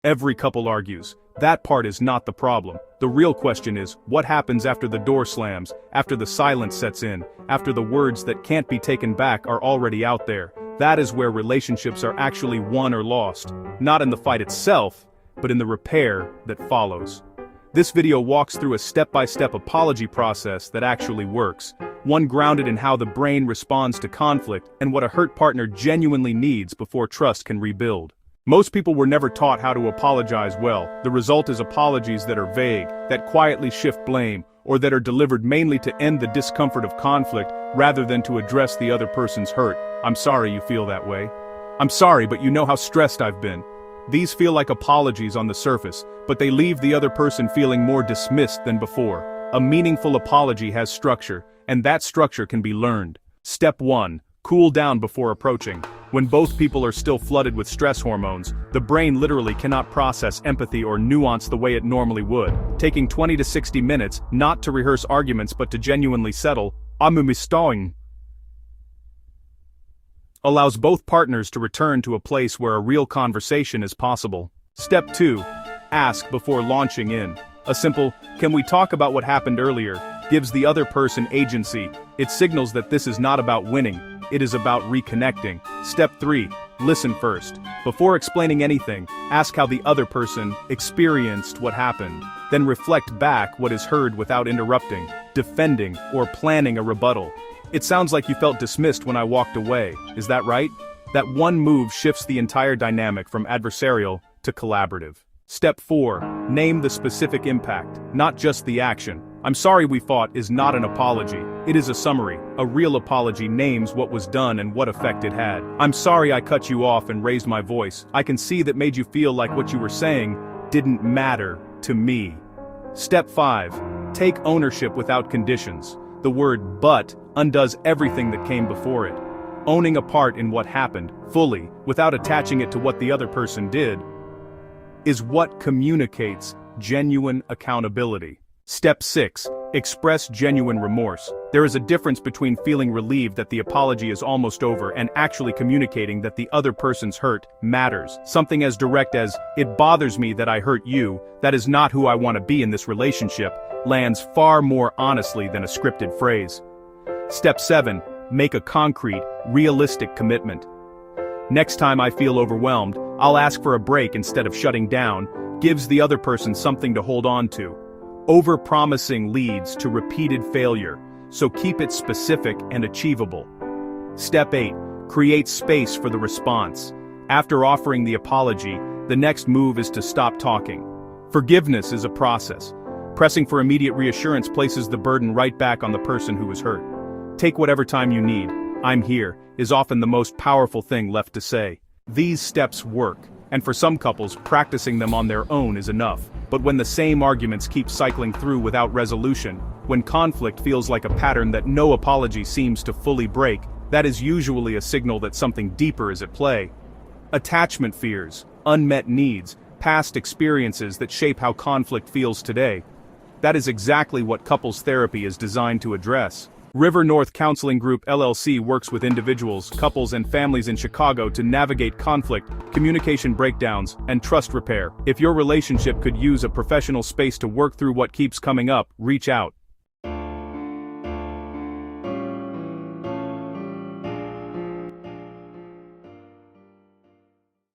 Every couple argues. That part is not the problem. The real question is, what happens after the door slams, after the silence sets in, after the words that can't be taken back are already out there? That is where relationships are actually won or lost. Not in the fight itself, but in the repair that follows. This video walks through a step-by-step apology process that actually works. One grounded in how the brain responds to conflict and what a hurt partner genuinely needs before trust can rebuild. Most people were never taught how to apologize well. The result is apologies that are vague, that quietly shift blame, or that are delivered mainly to end the discomfort of conflict rather than to address the other person's hurt. I'm sorry you feel that way. I'm sorry, but you know how stressed I've been. These feel like apologies on the surface, but they leave the other person feeling more dismissed than before. A meaningful apology has structure, and that structure can be learned. Step 1. Cool down before approaching. When both people are still flooded with stress hormones, the brain literally cannot process empathy or nuance the way it normally would. Taking 20 to 60 minutes, not to rehearse arguments but to genuinely settle, allows both partners to return to a place where a real conversation is possible. Step 2. Ask before launching in. A simple, "Can we talk about what happened earlier?" gives the other person agency. It signals that this is not about winning, it is about reconnecting. Step 3. Listen first. Before explaining anything, ask how the other person experienced what happened. Then reflect back what is heard without interrupting, defending, or planning a rebuttal. "It sounds like you felt dismissed when I walked away, is that right?" That one move shifts the entire dynamic from adversarial to collaborative. Step 4. Name the specific impact, not just the action. "I'm sorry we fought" is not an apology, it is a summary. A real apology names what was done and what effect it had. "I'm sorry I cut you off and raised my voice. I can see that made you feel like what you were saying didn't matter to me." Step 5. Take ownership without conditions. The word "but" undoes everything that came before it. Owning a part in what happened, fully, without attaching it to what the other person did, is what communicates genuine accountability. Step 6. Express genuine remorse. There is a difference between feeling relieved that the apology is almost over and actually communicating that the other person's hurt matters. Something as direct as, "It bothers me that I hurt you, that is not who I want to be in this relationship," lands far more honestly than a scripted phrase. Step 7. Make a concrete, realistic commitment. "Next time I feel overwhelmed, I'll ask for a break instead of shutting down," gives the other person something to hold on to. Over-promising leads to repeated failure, so keep it specific and achievable. Step 8. Create space for the response. After offering the apology, the next move is to stop talking. Forgiveness is a process. Pressing for immediate reassurance places the burden right back on the person who was hurt. Take whatever time you need. "I'm here" is often the most powerful thing left to say. These steps work, and for some couples, practicing them on their own is enough. But when the same arguments keep cycling through without resolution, when conflict feels like a pattern that no apology seems to fully break, that is usually a signal that something deeper is at play. Attachment fears, unmet needs, past experiences that shape how conflict feels today. That is exactly what couples therapy is designed to address. River North Counseling Group LLC works with individuals, couples and families in Chicago to navigate conflict, communication breakdowns, and trust repair. If your relationship could use a professional space to work through what keeps coming up, reach out.